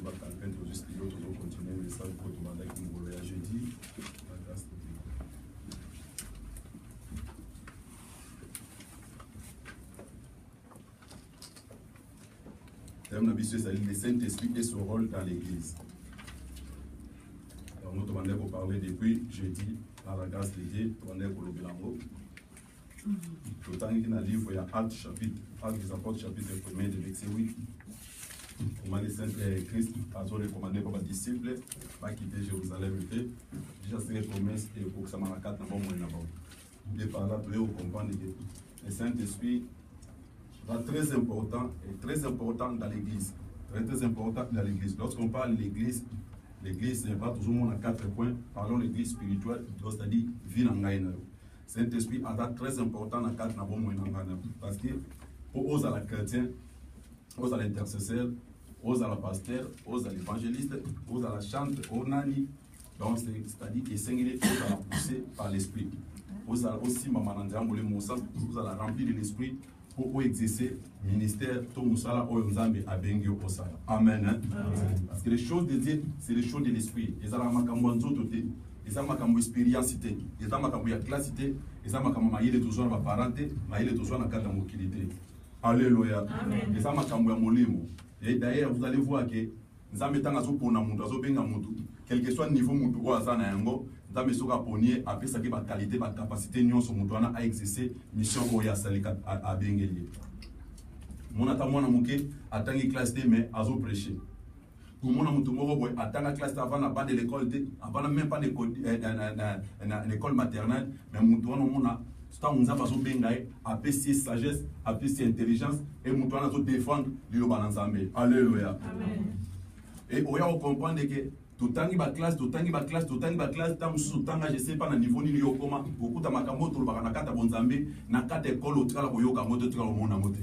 va campagne de juste l'autre va continuer mais ça pour demander que nous voyons jeudi la grâce de Dieu. Terme d'habitude, c'est le Saint-Esprit et son rôle dans l'Église. Alors nous demandons pour parler depuis jeudi par la grâce de Dieu, nous demandons pour le bilango. Autant qu'il y a un livre, il y a Actes chapitre, Actes des apôtres chapitre 1er de verset 8. Comment les saints Christ a recommandé pour les disciples, pas quitter Jérusalem, déjà c'est une promesse et pour que ça m'a quatre dans le monde. Et par là, vous comprendre que le Saint-Esprit est très important dans l'Église. Très important dans l'Église. Lorsqu'on parle de l'Église, l'Église n'est pas toujours à 4 points. Parlons de l'Église spirituelle, c'est-à-dire vie dans le Saint-Esprit est très important dans 4 points. Parce que pour eux, à la chrétien, aux à l'intercesseur, aux à la pasteur, aux à l'évangéliste, aux à la chante, aux nani. Donc, c'est-à-dire que c'est aux à la poussée par l'esprit. Aux à aussi, maman, aux à la remplir de l'esprit pour exercer le ministère, tout Moussala, Oyonzambe, Abengio, Osala. Amen. Parce que les choses de Dieu, c'est les choses de l'esprit. Et ça, la makamwanzo toté. Et ça, ma expérience, et ça, ma classe, et ça, ma maïle toujours ma parenté, maïle toujours dans le cadre de mobilité. Alléluia. Et ça, ma molimo. Et d'ailleurs, vous allez voir que nous avons quel que soit le niveau de nous avons ponier après ça la qualité, la capacité à exercer mission à Bengeli. Mon atamwana muke atangi classe mais azo prêcher. Pour mon amutumoro atanga classe avant la bande de l'école avant même pas l'école maternelle mais mutuano mona sta unza bazo bengae apprécier sagesse, apprécier intelligence et mutuana zo défendre le balanzambe. Alléluia. Amen. Et on va comprendre que totangi ba classe, tam sutanga je sais pas na niveau ni yo koma okuta makambo to ba na kata bonzambe na kata école otrala koyoka moto tukala mona mote.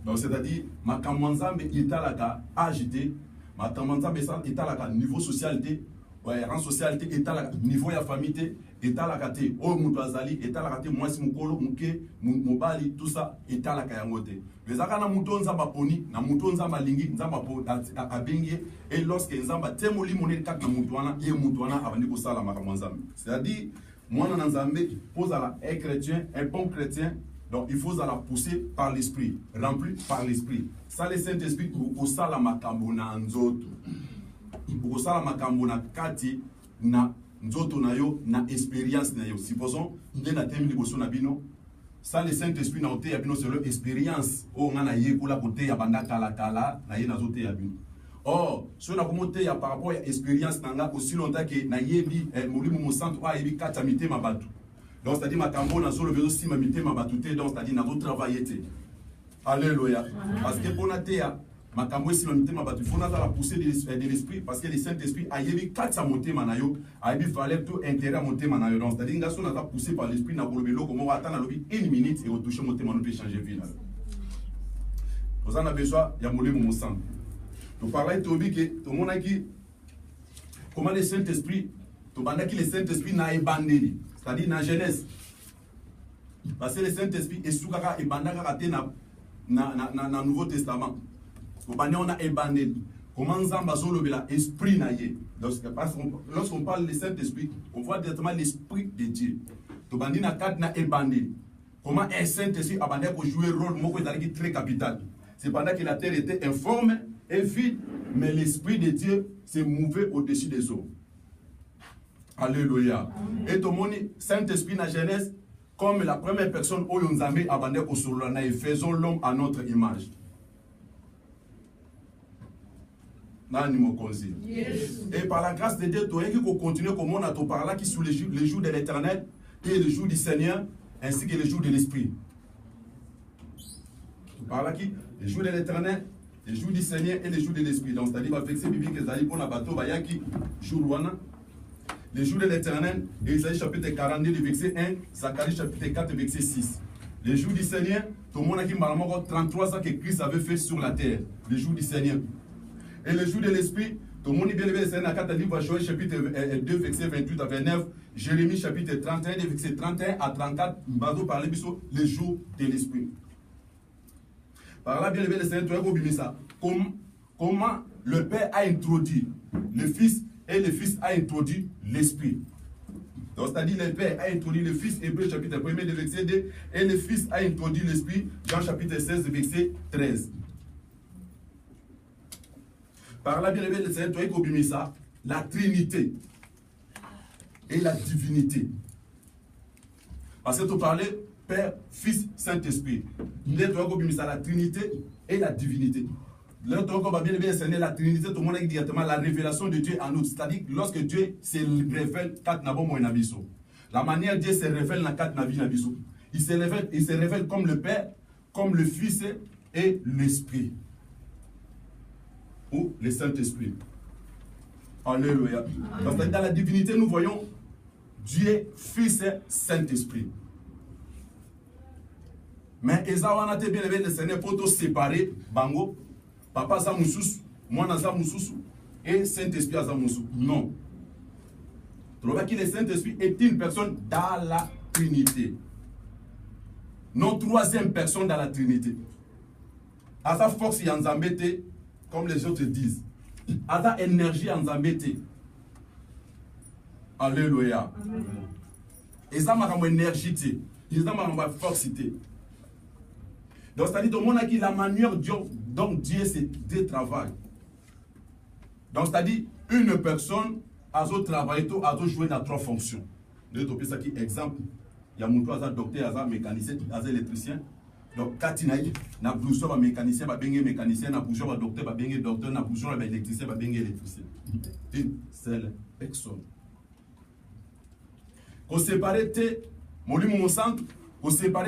Donc c'est-à-dire makambo nzambe italaka agité, makambo nzambe ça italaka niveau socialité, rang socialité italaka niveau ya famille italaka te o mutu azali italaka te mwasi mukolo muke mobali tout ça italaka yangote. Mais akana muto nzamba poni na muto nzamba lingi nzamba po abengi et lorsque nzamba temoli monene kat na mutu wana ye mutu wana abandi ko sala makambo nzambe. C'est-à-dire mwana nzambe pose à la un chrétien, un bon chrétien. Donc il faut la pousser par l'esprit, rempli par l'esprit. Ça le Saint-Esprit pour ça la makambo na nzoto. Pour ça la makambo na kati na nzoto na yo na expérience na yo. Supposons il na temi liboso na bino. Ça le Saint-Esprit na ote ya bino c'est leur expérience. O ngana yekula kote ya banda kala na ye na zote ya bino. Or, si on a commenté par rapport à l'expérience nanga aussi longtemps que na yebi molimu mo centre a yebi katamite mabatu. Donc, c'est-à-dire, ma cambo n'a solo besoin si ma mité ma batute, donc, c'est-à-dire, n'a pas travaillé. Alléluia. Parce que pour la ma cambo si ma mité ma batute, il faut la pousser de l'esprit, parce que le Saint-Esprit a eu 4 monter manayo, a eu fallait tout intérêt à monter manayo. Donc, c'est-à-dire, n'a pas poussé par l'esprit, n'a pas le vélo, comme on va attendre une minute et au toucher monter manayo peut changer vie. Vous en avez besoin, il y a moulé mon sang. Tu parlais, Tobi, que tout le monde a dit, comment le Saint-Esprit, tu parlais que le Saint-Esprit n'a pas bandé. C'est-à-dire dans la Genèse. Parce que le Saint-Esprit est soukaka et bandaka raté dans le Nouveau Testament. On a ébandé. Comment Nzamba Zolo l'esprit naïe. Lorsqu'on parle du Saint-Esprit, on voit directement l'esprit de Dieu. To bandi na kat na ébandé. Comment un Saint-Esprit a bandé pour jouer un rôle très capital. C'est pendant que la terre était informe et vide, mais l'esprit de Dieu s'est mouvé au-dessus des eaux. Alléluia. Et tout le monde, Saint-Esprit dans la Genèse, comme la première personne, Oyonzambe abandé au solana et faisons l'homme à notre image. Yes. Et par la grâce de Dieu, tu as continuer comme on a tout par là qui sous les jours de l'Éternel et les jours du Seigneur, ainsi que les jours de l'Esprit. Tu parles là qui les jours de l'Éternel, les jours du Seigneur et les jours de l'Esprit. Donc c'est-à-dire le verset biblique que pour la bateau, qui jour wana. Les jours de l'Éternel, Isaïe chapitre 42, verset 1, Zacharie chapitre 4, verset 6. Les jours du Seigneur, tout le monde a dit 33 ans que Christ avait fait sur la terre. Les jours du Seigneur. Et les jours de l'Esprit, tout le monde est bien levé, c'est dans 4 livres, Joël chapitre 2, verset 28 à 29, Jérémie chapitre 31, verset 31 à 34, Bazo parlait les jours de l'Esprit. Par là, bien élevé, le Seigneur, tu as oublié ça. Comment le Père a introduit le Fils et le Fils a introduit l'Esprit. Donc, c'est-à-dire le Père a introduit le Fils, Hébreux chapitre 1, verset 2, et le Fils a introduit l'Esprit, Jean chapitre 16, verset 13. Par là, bien élevé, le Seigneur, tu as oublié ça. La Trinité et la divinité. Parce que tu parlais Père, Fils, Saint-Esprit. Tu as oublié ça, la Trinité et la divinité. Là, on va bien élever la Trinité, tout le monde a directement la révélation de Dieu en nous. C'est-à-dire que lorsque Dieu se révèle, la manière dont Dieu se révèle dans quatre navis, il se révèle comme le Père, comme le Fils et l'Esprit. Ou le Saint-Esprit. Alléluia. Donc, dans la divinité, nous voyons Dieu, Fils et Saint-Esprit. Mais Esawana te bien élevé le Seigneur pour te séparer, Bango. Papa Zamoussous, moi Zamoussous et Saint-Esprit Zamoussous. Non. Tu vois que le Saint-Esprit est une personne dans la Trinité. Non, troisième personne dans la Trinité. À sa force, il y a un zambété, comme les autres disent. À sa énergie, en zambété. Alléluia. Amen. Et ça m'a comme énergie, et ça m'a comme force. Donc, c'est-à-dire, tout le monde a qui la manière dont Dieu travaille. Donc, c'est-à-dire, une personne a travaillé, a joué dans trois fonctions. Nous avons ça qui exemple. Il y a un docteur, un mécanicien, un électricien. Donc, quand il y a un blouson, un mécanicien, un mécanicien, un bouchon, un docteur, un docteur, un bouchon, un électricien, un électricien. Une seule personne. Qu'on sépare, mon centre, qu'on sépare,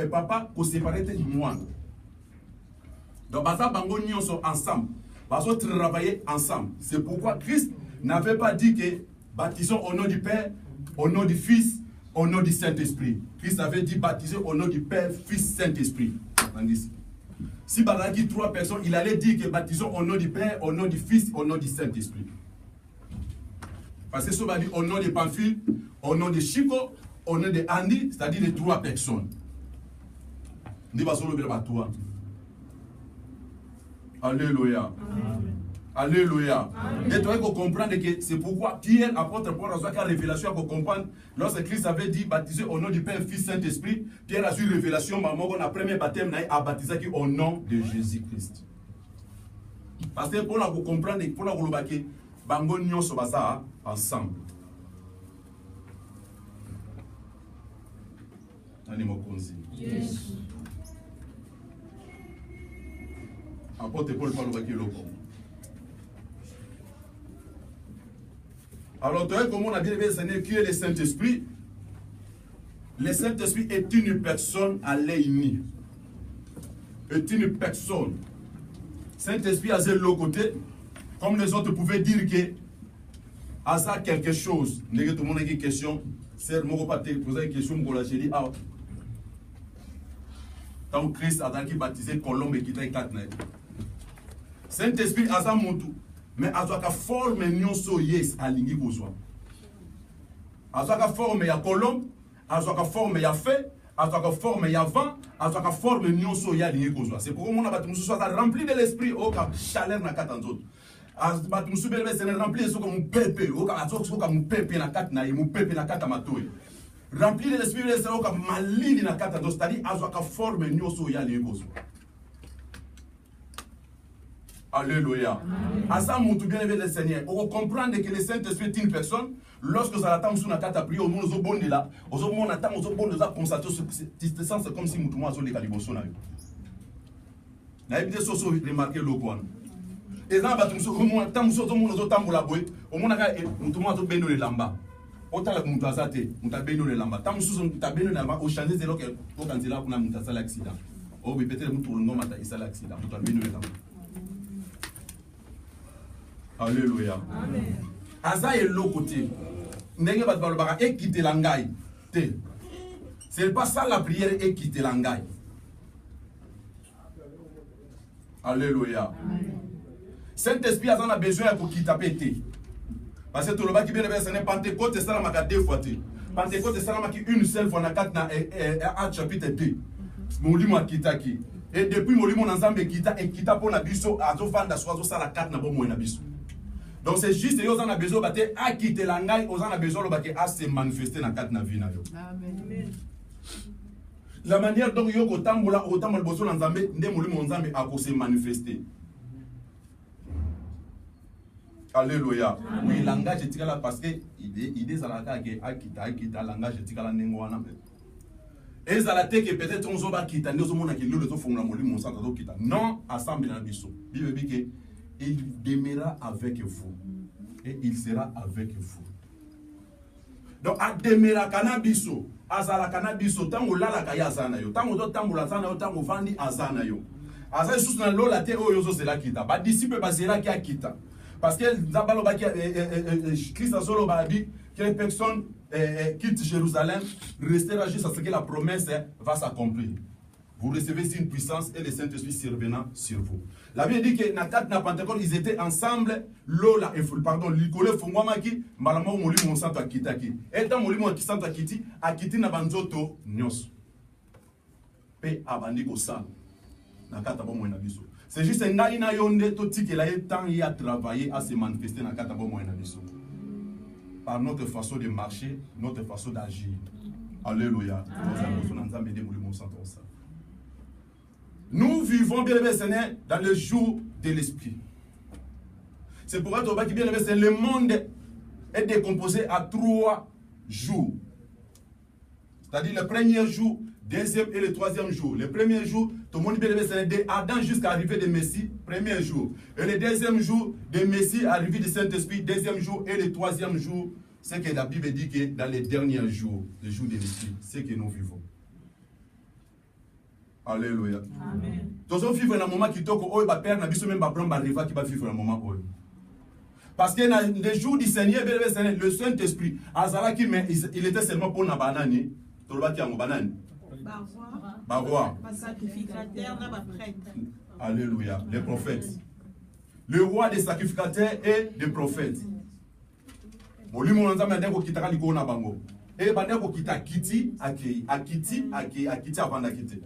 papa, qu'on sépare, moi. Donc, basa bango nyons sont ensemble. Baso travailler ensemble. C'est pourquoi Christ n'avait pas dit que baptisons au nom du Père, au nom du Fils, au nom du Saint-Esprit. Christ avait dit baptiser au nom du Père, Fils, Saint-Esprit. Si Baraki trois personnes, il allait dire que baptisons au nom du Père, au nom du Fils, au nom du Saint-Esprit. Parce que ça va dire au nom de Pamphile, au nom de Chico, au nom de Andy, c'est-à-dire les trois personnes. Nous allons le toi. Alléluia. Amen. Alléluia. Amen. Et tu dois comprendre que c'est pourquoi Pierre, apôtre Paul, a eu révélation pour comprendre. Lorsque Christ avait dit baptiser au nom du Père, Fils, Saint-Esprit, Pierre a eu révélation, maman, on a premier baptême, a baptisé au nom de Jésus-Christ. Parce que pour comprendre, pour la comprendre, bango nyon sobasa ensemble. Yes. Apôtre Paul parle de l'eau. Alors, comme on a bien vu, Seigneur, qui est le Saint-Esprit? Le Saint-Esprit est une personne à l'aîné. Est une personne. Saint-Esprit a l'autre côté, comme les autres pouvaient dire que à ça quelque chose. Tout le monde a une question. C'est moi qui poser une question, j'ai dit, ah, tant Christ a baptisé Colombe et qui t'a quatre. Saint-Esprit a ça montou. Mais à sa forme, nous sommes yes à l'ingé besoin. À sa forme, il y a Colombe. À sa forme, il y a fait. À sa forme, il y a vent. À sa forme, nous sommes à l'ingé besoin. C'est pourquoi on a battu rempli de l'esprit au cap chaleur na quatre autres. À battu nous subir c'est rempli de ce comme pépé. Au cap à comme pépé na quatre na mu pépé na quatre matoué. Rempli de l'esprit c'est au cap maline na quatre autres. C'est-à-dire à sa forme, nous sommes à l'ingé besoin. Alléluia. À ça, mon tout bien élevé le Seigneur. On comprend que le Saint-Esprit est une personne. Lorsque ça attend sur la carte à prier, au monde au bon de là, au monde attend au bon de là, constater ce sens c'est comme si nous tout les calibossons là. Na ebide soso remarquer le quoi. Et là ba tout so au monde attend so au monde tambola boy, au monde ka tout monde beno le lamba. Otala ku mutu azate, mutu beno le lamba. Tam so mutu beno le lamba au changer zelo que au kanzela kuna mutu sala accident. Oh peut-être mutu ngoma ta isala accident, mutu beno le lamba. Alléluia. Amen. Aza est l'autre côté. N'est pas de et quitter l'angaï. C'est pas ça la prière et quitter l'angaï. Alléluia. Saint-Esprit a besoin pour quitter pété. Parce que tout le monde qui vient de faire c'est Pentecôte, ça m'a deux fois. Pentecôte, ça m'a une seule fois dans 4 chapitre 2. Mon lit m'a quitté. Et depuis molimo nanzambe kita pour na biso azovanda so azosala carte na bomo na biso. Donc c'est juste que on a besoin baté a quitter la ngai, on a besoin baté à se manifester na carte na vie na yo. Amen. La manière dont yo ko tambola otambola boso nanzambe nde molimo nzambe a ko se manifester. Alléluia. Oui, langage est là parce que idée ça la que akita langage est là nengo wana. Et ça la que peut-être on zoba kita ndozo mona ki lolo zo fongla molimo ça zo kita. Non, assemble na biso. Bible dit que il demeurera avec vous et il sera avec vous. Donc a demeura kanabiso, azala kanabiso tango lala kaya azana yo. Tango to tambola azana yo, tango vandi azana yo. Azana sous na lola te o yozo zela kita. Ba disciple ba zela ki akita. Parce que Christ a solo dit que les personnes quittent Jérusalem, restera juste à ce que la promesse va s'accomplir. Vous recevez une puissance et le Saint-Esprit survenant sur vous. La Bible dit que dans la Pentecôte, ils étaient ensemble, lola pardon, l'icole fongwamaki, malamo moli mon santo akitaki. Et dans moli mon santo akiti na banzoto nyos. Pe abandi ko sa. Na kata bo mo na biso. C'est juste un gars qui a eu temps à travailler, à se manifester dans le cadre de par notre façon de marcher, notre façon d'agir. Alléluia. Nous vivons, bien aimé Seigneur, dans le jour de l'esprit. C'est pour être que bien aimé Seigneur, le monde est décomposé à 3 jours. C'est-à-dire le premier jour, deuxième et le troisième jour. Le premier jour, tout le monde bien aimé, c'est de Adam jusqu'à l'arrivée de Messie, premier jour. Et le deuxième jour, de Messie, arrivée du Saint-Esprit, deuxième jour. Et le troisième jour, c'est que la Bible dit que dans les derniers jours, le jour de l'Esprit, c'est que nous vivons. Alléluia. Amen. Tous on vivre dans un moment qui toque, oh, bah père, n'a pas même pas prendre riva qui va vivre dans un moment où. Parce que dans les jours du Seigneur, le Saint-Esprit, Azalaki, mais il était seulement pour la banane. Tout le monde qui a une banane. Barwa. Alléluia. Les prophètes. Le roi des sacrificateurs et des prophètes. Et bandeko kita kiti akiti avant d'acquitter.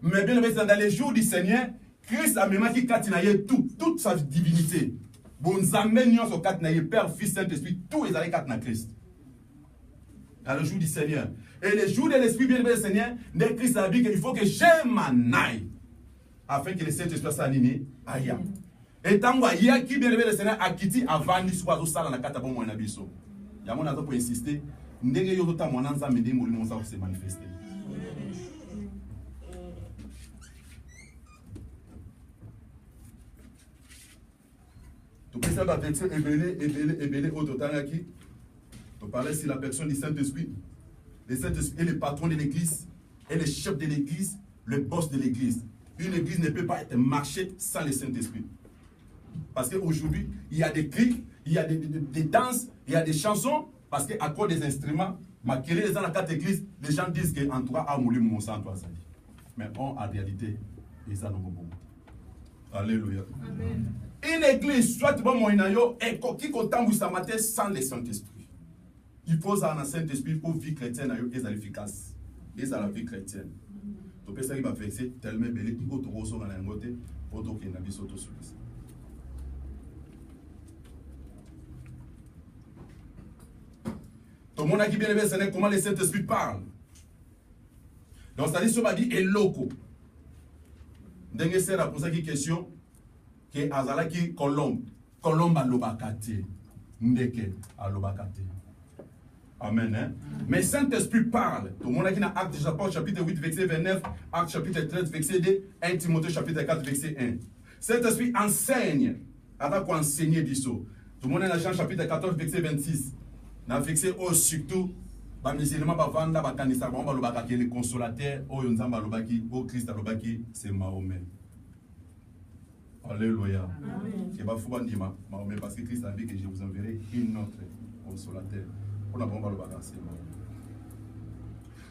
Mais bien dans les jours du Seigneur, Christ a même qui katinaye toute sa divinité. Bon zamenion so katinaye Père, Fils, Saint-Esprit, tout est allé katina Christ. Dans le jour du Seigneur. Et le jour de l'Esprit bien-aimé du Seigneur, Christ a dit qu'il faut que je m'en aille afin que le Saint-Esprit soit animé aïe. Et tant qu'il y a qui bien-aimé le Seigneur a quitté avant de soit sala na kata bon na biso. Ya mona za pour insister, ndenge yo tota mona nza mede mo limo sa se manifester. Tu peux savoir verset ébélé au total qui tu parlais sur la personne du Saint-Esprit. Le Saint-Esprit est le patron de l'église, est le chef de l'église, le boss de l'église. Une église ne peut pas être marchée sans le Saint-Esprit. Parce qu'aujourd'hui, il y a des cris, il y a des danses, il y a des chansons, parce qu'à cause des instruments, les gens dans la quatre églises, les gens disent qu'en tout cas, à mourir mon sang, toi, ça dit. Mais en réalité, et ça nous bon. Alléluia. Amen. Une église, soit bon moïnayo, et qui compte vous matin sans le Saint-Esprit. Il faut un Saint-Esprit pour vie chrétienne et efficace. Et ça la vie chrétienne. Tu peux ça qui va vexer tellement belé, il faut te recevoir dans la ngote, pour que tu n'abies auto sur ça. Tout le monde a qui bien aimé, c'est comment le Saint-Esprit parle. Donc, c'est-à-dire, ce qu'on dit est loco. Dengue c'est la pour ça qui question que Azala qui Colombe à l'obakate. Ndeke à l'obakate. Amen. Hein? Mais Saint-Esprit parle. Tout le monde a qui dans Acte chapitre 8, verset 29, Acte chapitre 13, verset 2, 1 Timothée chapitre 4, verset 1. Saint-Esprit enseigne. Avant qu'on enseigne du saut. Tout le monde a dans Jean chapitre 14, verset 26. Dans le verset oh, surtout, les musulmans bavanda bakanisa ba lobaka ke le consolateur o yonzamba lobaki o Christ lobaki c'est Mahomet. Alléluia. Amen. Et ba fuba ndima Mahomet parce que Christ a dit que je vous enverrai une autre consolateur. On a bomba lobaka c'est Mahomet.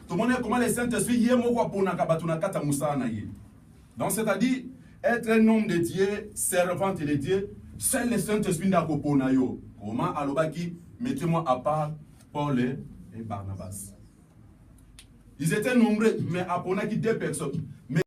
Tout le monde comment le Saint-Esprit yemo kwa pona kabatuna kata musa na ye. Donc c'est-à-dire être un homme de Dieu, servant de Dieu, seul le Saint-Esprit n'a ko pona yo. Comment alobaki mettez-moi à part Paul et Barnabas. Ils étaient nombreux, mais à Ponaki 2 personnes. Mais